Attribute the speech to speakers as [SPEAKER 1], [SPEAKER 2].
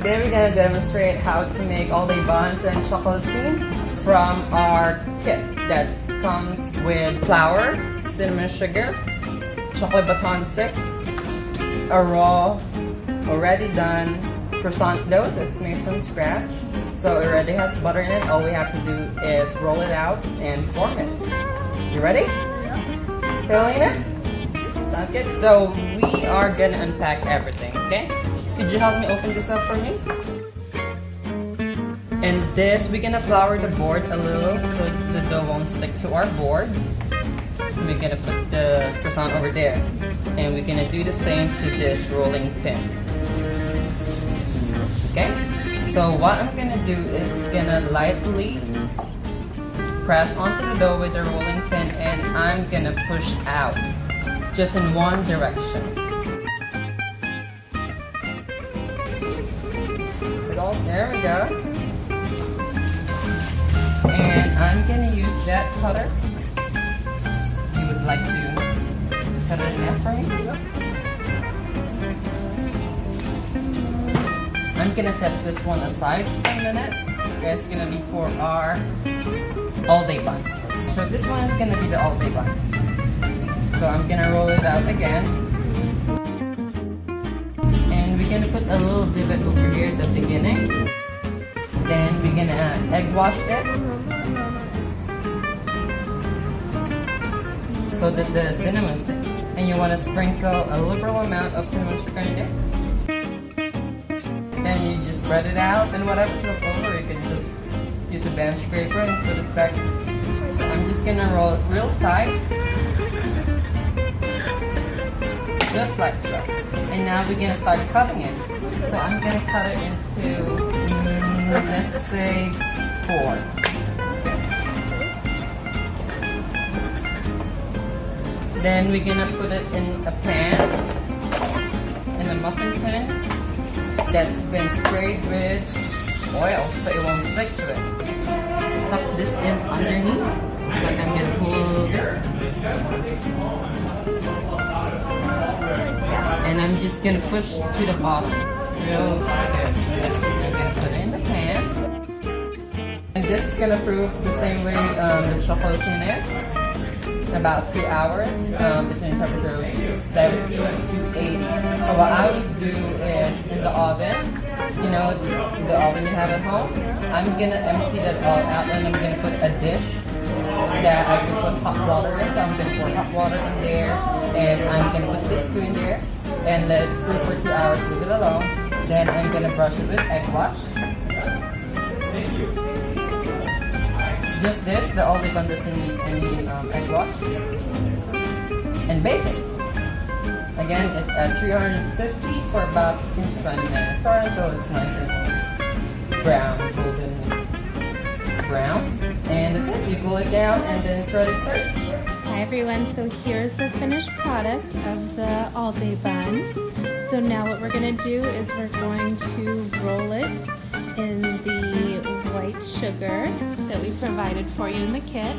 [SPEAKER 1] Today we're going to demonstrate how to make all day buns and chocolatine from our kit that comes with flour, cinnamon sugar, chocolate baton sticks, a raw, already done croissant dough that's made from scratch. So it already has butter in it. All we have to do is roll it out and form it. You ready? Carolina? Sounds good. So we are going to unpack everything, okay? Could you help me open this up for me? And this, we're gonna flour the board a little so the dough won't stick to our board. We're gonna put the croissant over there. And we're gonna do the same to this rolling pin. Okay? So what I'm gonna do is gonna lightly press onto the dough with the rolling pin and I'm gonna push out just in one direction. There we go. And I'm going to use that cutter. If you would like to cut it in half for me. I'm going to set this one aside for a minute. It's going to be for our all day bun. So this one is going to be the all day bun. So I'm going to roll it out again. We're gonna put a little divot over here at the beginning. Then we're gonna egg wash it so that the cinnamon sticks. And you wanna sprinkle a liberal amount of cinnamon sugar in there. Then you just spread it out, and whatever's left over, you can just use a band scraper and put it back. So I'm just gonna roll it real tight, just like so. And now we're gonna start cutting it. So I'm gonna cut it into, let's say, 4. Then we're gonna put it in a pan, in a muffin tin that's been sprayed with oil so it won't stick to it. Tuck this in underneath, like I'm gonna pull it. And I'm just gonna push to the bottom. Real good. I'm gonna put it in the pan. And this is gonna prove the same way the chocolatine is. About 2 hours between temperature of 70 to 80. So what I would do is in the oven, you know, the oven you have at home, I'm gonna empty that all out and I'm gonna put a dish that I can put hot water in. So I'm gonna pour hot water in there and I'm gonna put this 2 in there and let it cool for 2 hours, leave it alone. Then I'm gonna brush it with egg wash. Just this, the all day bun doesn't need any egg wash. And bake it. Again, it's at 350 for about 15 to 20 minutes. Or until it's nice and brown, golden brown. And that's it, you cool it down and then it's ready to serve.
[SPEAKER 2] Hi everyone, so here's the finished product of the all day bun. So now what we're going to do is we're going to roll it in the white sugar that we provided for you in the kit.